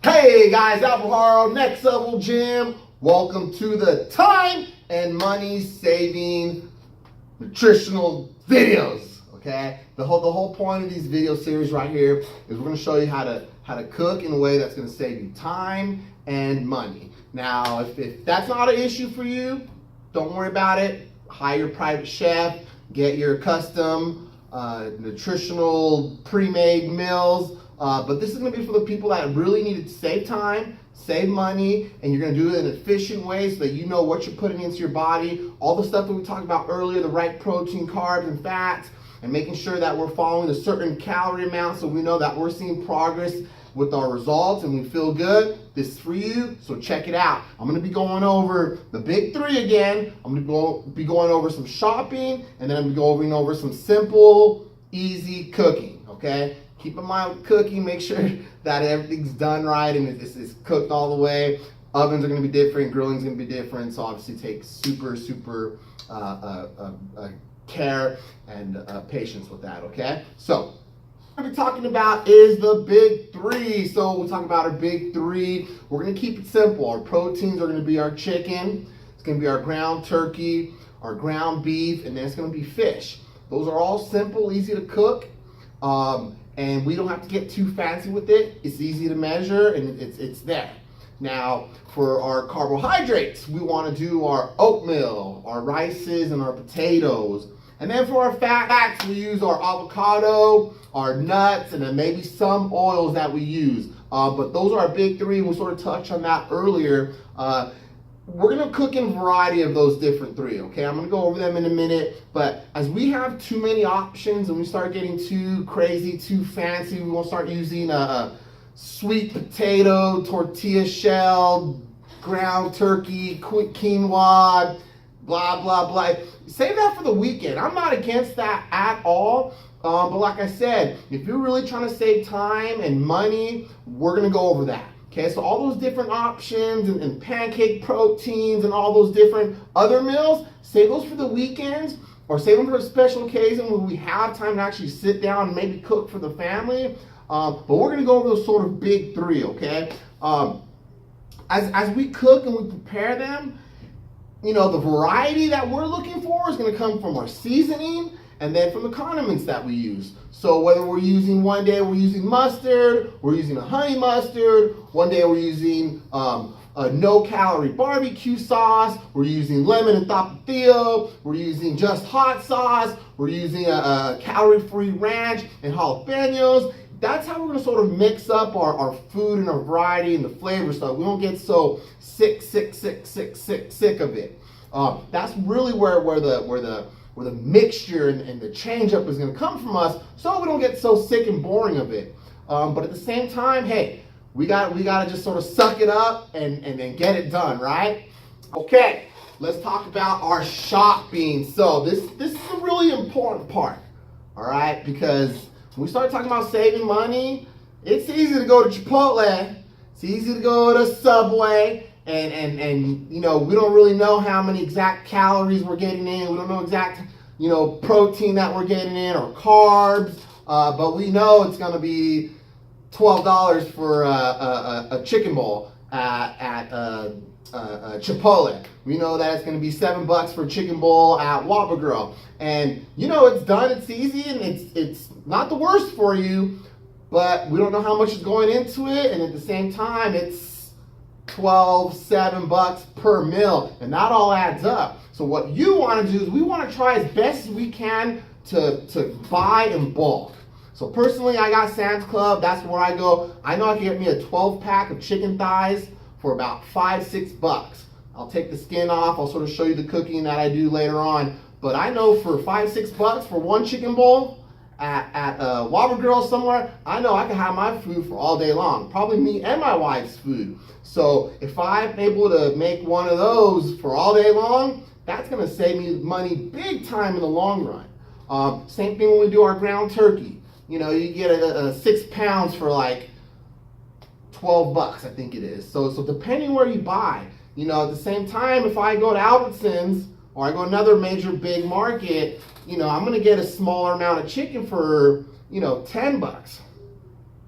Hey guys, Alvaro, Next Level Gym. Welcome to the time and money saving nutritional videos. Okay, the whole point of these video series right here is we're going to show you how to cook in a way that's going to save you time and money. Now, if that's not an issue for you, don't worry about it. Hire your private chef, get your custom nutritional pre-made meals. But this is going to be for the people that really need to save time, save money, and you're going to do it in an efficient way so that you know what you're putting into your body, all the stuff that we talked about earlier, the right protein, carbs, and fats, and making sure that we're following a certain calorie amount so we know that we're seeing progress with our results and we feel good. This is for you, so check it out. I'm going to be going over the big three again. I'm going to be going over some shopping, and then I'm going to be going over some simple, easy cooking, okay? Keep in mind with cooking, make sure that everything's done right and it's cooked all the way. Ovens are going to be different, grilling's going to be different, so obviously take super care and patience with that, okay? So, what we're talking about is the big three. So we'll talk about our big three. We're going to keep it simple. Our proteins are going to be our chicken, it's going to be our ground turkey, our ground beef, and then it's going to be fish. Those are all simple, easy to cook. And we don't have to get too fancy with it. It's easy to measure and it's there. Now, for our carbohydrates, we want to do our oatmeal, our rices, and our potatoes. And then for our fats, we use our avocado, our nuts, and then maybe some oils that we use. But those are our big three, and we sort of touched on that earlier. We're going to cook in a variety of those different three, okay? I'm going to go over them in a minute, but as we have too many options and we start getting too crazy, too fancy, we won't start using a sweet potato, tortilla shell, ground turkey, quinoa, blah, blah, blah. Save that for the weekend. I'm not against that at all, but like I said, if you're really trying to save time and money, we're going to go over that. Okay, so all those different options and pancake proteins and all those different other meals, save those for the weekends or save them for a special occasion when we have time to actually sit down and maybe cook for the family. But we're going to go over those sort of big three, okay? As we cook and we prepare them, you know, the variety that we're looking for is going to come from our seasoning and then from the condiments that we use. So whether we're using, one day we're using mustard, we're using a honey mustard, one day we're using a no-calorie barbecue sauce, we're using lemon and tapatio, we're using just hot sauce, we're using a calorie-free ranch and jalapenos. That's how we're going to sort of mix up our food and our variety and the flavor so we don't get so sick of it. That's really where the mixture and the change up is going to come from us, so we don't get so sick and boring of it. But at the same time, hey, we got to just sort of suck it up and then get it done, right? Okay, let's talk about our shopping. So this is a really important part, all right? Because when we start talking about saving money, it's easy to go to Chipotle, it's easy to go to Subway, and you know, we don't really know how many exact calories we're getting in. We don't know exact, you know, protein that we're getting in or carbs, but we know it's going to be $12 for a chicken bowl at Chipotle. We know that it's going to be $7 for a chicken bowl at Whopper Grill. And you know, it's done, it's easy, and it's not the worst for you, but we don't know how much is going into it, and at the same time, it's $7 per meal, and that all adds up. So what you want to do is we want to try as best as we can to buy in bulk. So personally, I got Sam's Club. That's where I go. I know I can get me a 12-pack of chicken thighs for about $5-6. I'll take the skin off. I'll sort of show you the cooking that I do later on. But I know for $5-6 for one chicken bowl at a Whopper Grill somewhere, I know I can have my food for all day long. Probably me and my wife's food. So if I'm able to make one of those for all day long, that's going to save me money big time in the long run. Same thing when we do our ground turkey. You know, you get a 6 pounds for like $12, I think it is. So depending where you buy, you know, at the same time, if I go to Albertsons or I go to another major big market, you know, I'm going to get a smaller amount of chicken for, you know, $10.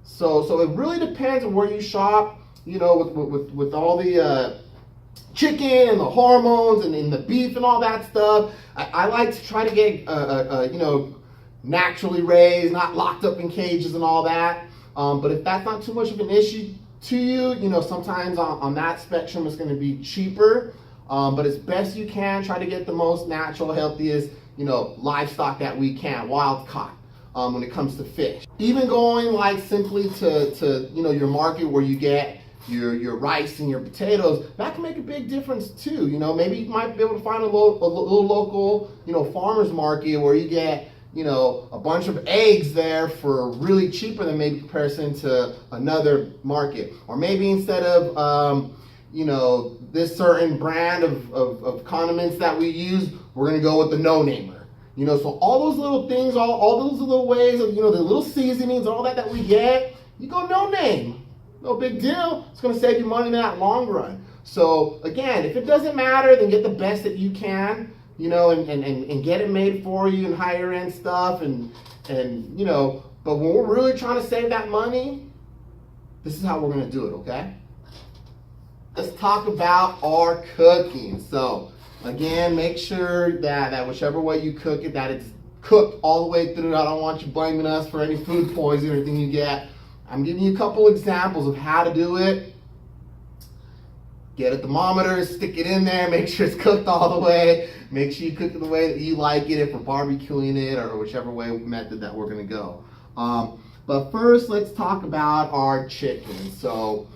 So it really depends on where you shop. you know, with all the chicken and the hormones and the beef and all that stuff. I like to try to get, you know, naturally raised, not locked up in cages and all that. But if that's not too much of an issue to you, you know, sometimes on that spectrum it's going to be cheaper. But as best you can, try to get the most natural, healthiest, you know, livestock that we can, wild caught. When it comes to fish, even going like simply to you know, your market where you get your rice and your potatoes, that can make a big difference too. You know, maybe you might be able to find a little local, you know, farmers market where you get, you know, a bunch of eggs there for really cheaper than maybe comparison to another market. Or maybe instead of you know, this certain brand of condiments that we use, we're gonna go with the no-namer. You know, so all those little things, all those little ways of, you know, the little seasonings, all that we get, you go no name. No big deal. It's going to save you money in that long run. So again, if it doesn't matter, then get the best that you can, you know, and get it made for you and higher end stuff and you know, but when we're really trying to save that money, this is how we're going to do it, okay? Let's talk about our cooking. So again, make sure that whichever way you cook it, that it's cooked all the way through. I don't want you blaming us for any food poisoning or anything you get. I'm giving you a couple examples of how to do it. Get a thermometer, stick it in there, make sure it's cooked all the way. Make sure you cook it the way that you like it, if we're barbecuing it or whichever way method that we're gonna go. But first, let's talk about our chicken. So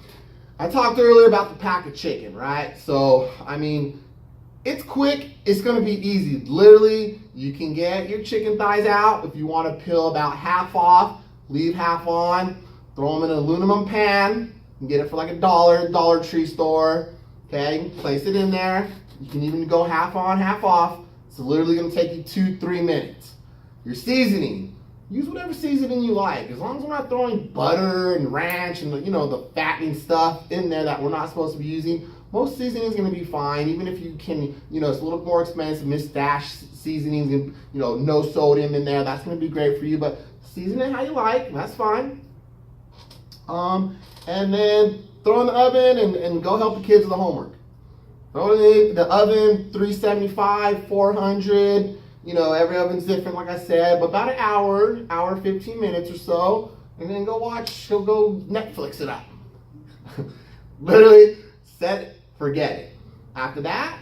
I talked earlier about the pack of chicken, right? So, I mean, it's quick, it's gonna be easy. Literally, you can get your chicken thighs out. If you wanna peel about half off, leave half on, throw them in an aluminum pan. You can get it for like $1 at Dollar Tree store. Okay, place it in there. You can even go half on, half off. It's literally gonna take you 2-3 minutes. Your seasoning, use whatever seasoning you like. As long as we're not throwing butter and ranch and, you know, the fattening stuff in there that we're not supposed to be using, most seasoning is going to be fine. Even if you can, you know, it's a little more expensive, Miss Dash seasonings and, you know, no sodium in there, that's going to be great for you, but season it how you like, that's fine. And then throw in the oven and go help the kids with the homework. Throw it in the oven, 375, 400, you know, every oven's different, like I said, but about an hour, 15 minutes or so, and then go go Netflix it up. Literally, set it, forget it. After that,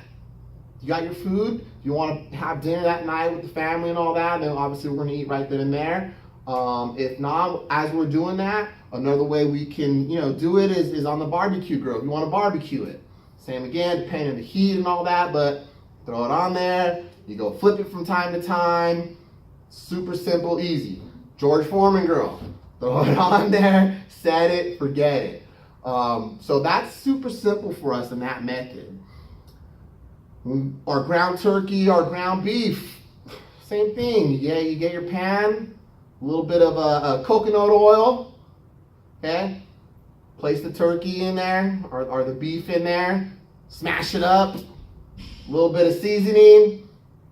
you got your food. If you want to have dinner that night with the family and all that, then obviously we're going to eat right then and there. If not, as we're doing that, another way we can, you know, do it is on the barbecue grill. If you want to barbecue it. Same again, depending on the heat and all that, but throw it on there. You go flip it from time to time. Super simple, easy. George Foreman grill. Throw it on there, set it, forget it. So that's super simple for us in that method. Our ground turkey, our ground beef, same thing. Yeah, you get your pan, a little bit of coconut oil, okay? Place the turkey in there, or the beef in there, smash it up, a little bit of seasoning.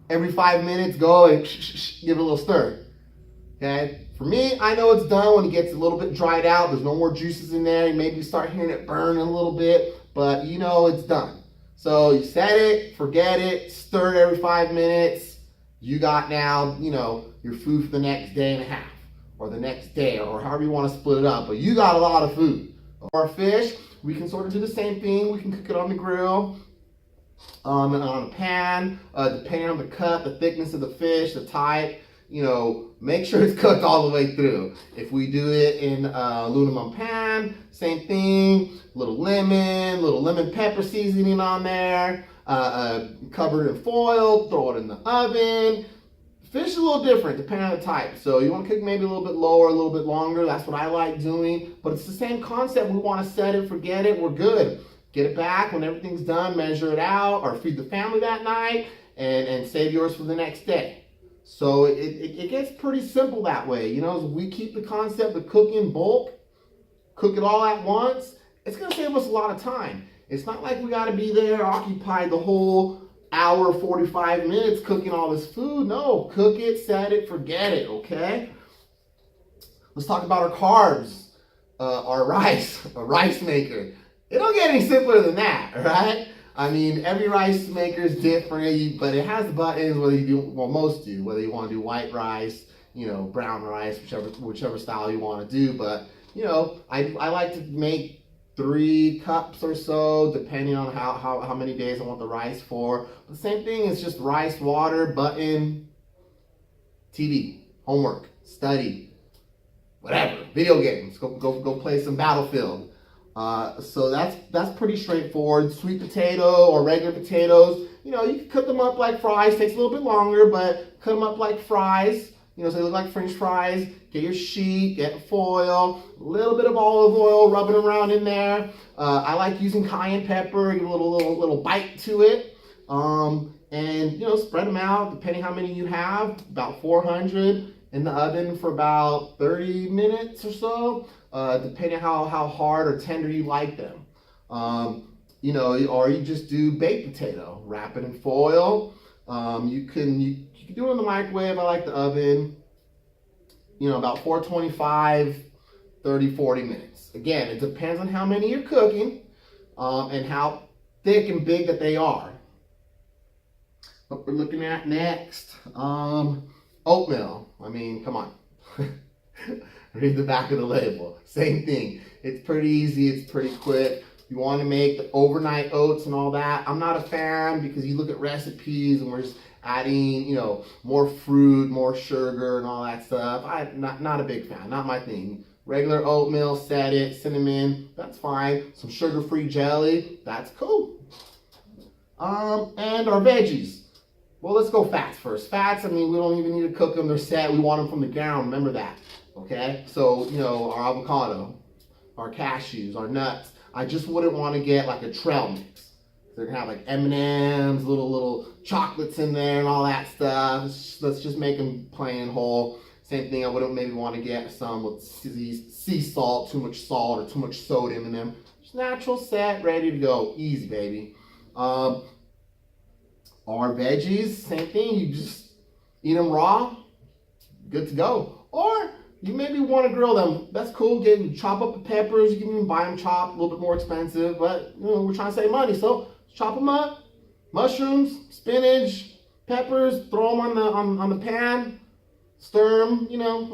Every 5 minutes, go and give it a little stir, okay? For me, I know it's done when it gets a little bit dried out. There's no more juices in there. You maybe start hearing it burn a little bit, but you know it's done. So you set it, forget it, stir it every 5 minutes. You got now, you know, your food for the next day and a half, or the next day, or however you want to split it up. But you got a lot of food. Our fish, we can sort of do the same thing. We can cook it on the grill, and on a pan, depending on the cut, the thickness of the fish, the type. You know, make sure it's cooked all the way through. If we do it in aluminum pan, same thing. Little lemon pepper seasoning on there. Covered in foil, throw it in the oven. Fish is a little different depending on the type. So you want to cook maybe a little bit lower, a little bit longer. That's what I like doing. But it's the same concept. We want to set it, forget it, we're good. Get it back when everything's done, measure it out, or feed the family that night, and save yours for the next day. So it gets pretty simple that way. You know, we keep the concept of cook in bulk, cook it all at once. It's going to save us a lot of time. It's not like we got to be there occupied the whole hour, 45 minutes cooking all this food. No, cook it, set it, forget it, okay? Let's talk about our carbs, our rice, a rice maker. It don't get any simpler than that, right? I mean, every rice maker is different, but it has the buttons, whether you do, well, most do, whether you want to do white rice, brown rice, whichever style you want to do. But, I like to make 3 cups or so, depending on how many days I want the rice for. The same thing is just rice, water, button, TV, homework, study, whatever, video games, go play some Battlefield. So that's pretty straightforward. Sweet potato or regular potatoes, you can cook them up like fries. Takes a little bit longer, but cut them up like fries. So they look like French fries. Get your sheet, get foil, a little bit of olive oil, rub it around in there. I like using cayenne pepper, give a little bite to it. And spread them out depending how many you have. About 400 in the oven for about 30 minutes or so. Depending on how hard or tender you like them. Or you just do baked potato, wrap it in foil. You can do it in the microwave. I like the oven. About 425, 30, 40 minutes. Again, it depends on how many you're cooking and how thick and big that they are. What we're looking at next, oatmeal. I mean, come on. Read the back of the label. Same thing. It's pretty easy. It's pretty quick. You want to make the overnight oats and all that. I'm not a fan because you look at recipes and we're just adding, more fruit, more sugar and all that stuff. I'm not a big fan. Not my thing. Regular oatmeal, set it, cinnamon, that's fine. Some sugar-free jelly, that's cool. And our veggies. Well, let's go fats first. Fats, I mean, we don't even need to cook them. They're set. We want them from the ground. Remember that. Okay, so our avocado, our cashews, our nuts. I just wouldn't want to get like a trail mix. They're gonna have like M&Ms, little chocolates in there and all that stuff. Let's just make them plain whole. Same thing. I wouldn't maybe want to get some with sea salt, too much salt or too much sodium in them. Just natural, set, ready to go, easy, baby. Our veggies, same thing. You just eat them raw, good to go. Or you maybe want to grill them. That's cool. Chop up the peppers. You can even buy them chopped, a little bit more expensive, but we're trying to save money, so chop them up. Mushrooms, spinach, peppers. Throw them on the pan. Stir them.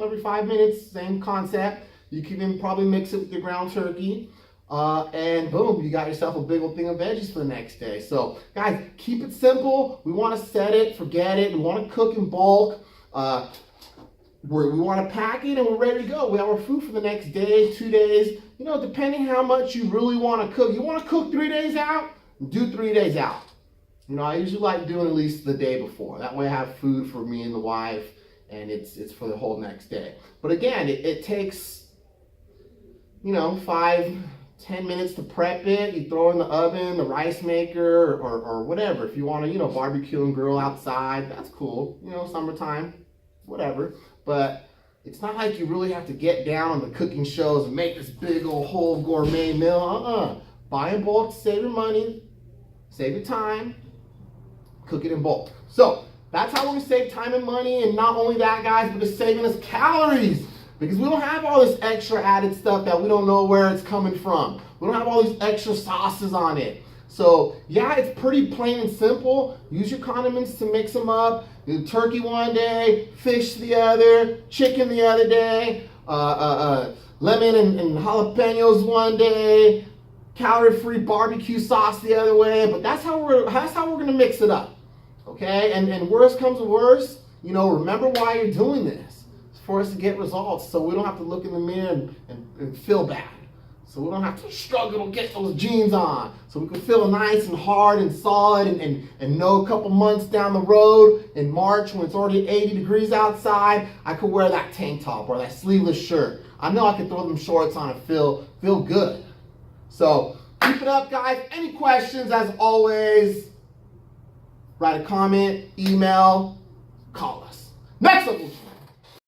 Every 5 minutes. Same concept. You can even probably mix it with your ground turkey, and boom, you got yourself a big old thing of veggies for the next day. So, guys, keep it simple. We want to set it, forget it. We want to cook in bulk. We want to pack it and we're ready to go. We have our food for the next day, 2 days, depending how much you really want to cook. You want to cook 3 days out? Do 3 days out. I usually like doing at least the day before. That way I have food for me and the wife and it's for the whole next day. But again, it takes, 5-10 minutes to prep it. You throw it in the oven, the rice maker or whatever. If you want to, barbecue and grill outside, that's cool. Summertime, whatever. But it's not like you really have to get down on the cooking shows and make this big old whole gourmet meal. Buy in bulk, save your money, save your time, cook it in bulk. So that's how we're gonna save time and money. And not only that, guys, but it's saving us calories because we don't have all this extra added stuff that we don't know where it's coming from. We don't have all these extra sauces on it. So yeah, it's pretty plain and simple. Use your condiments to mix them up. Turkey one day, fish the other, chicken the other day, lemon and jalapenos one day, calorie-free barbecue sauce the other way. But that's how we're gonna mix it up, okay? And worst comes to worst, remember why you're doing this. It's for us to get results, so we don't have to look in the mirror and feel bad. So we don't have to struggle to get those jeans on. So we can feel nice and hard and solid and know a couple months down the road in March when it's already 80 degrees outside, I could wear that tank top or that sleeveless shirt. I know I can throw them shorts on and feel good. So keep it up, guys. Any questions, as always, write a comment, email, call us. Next up.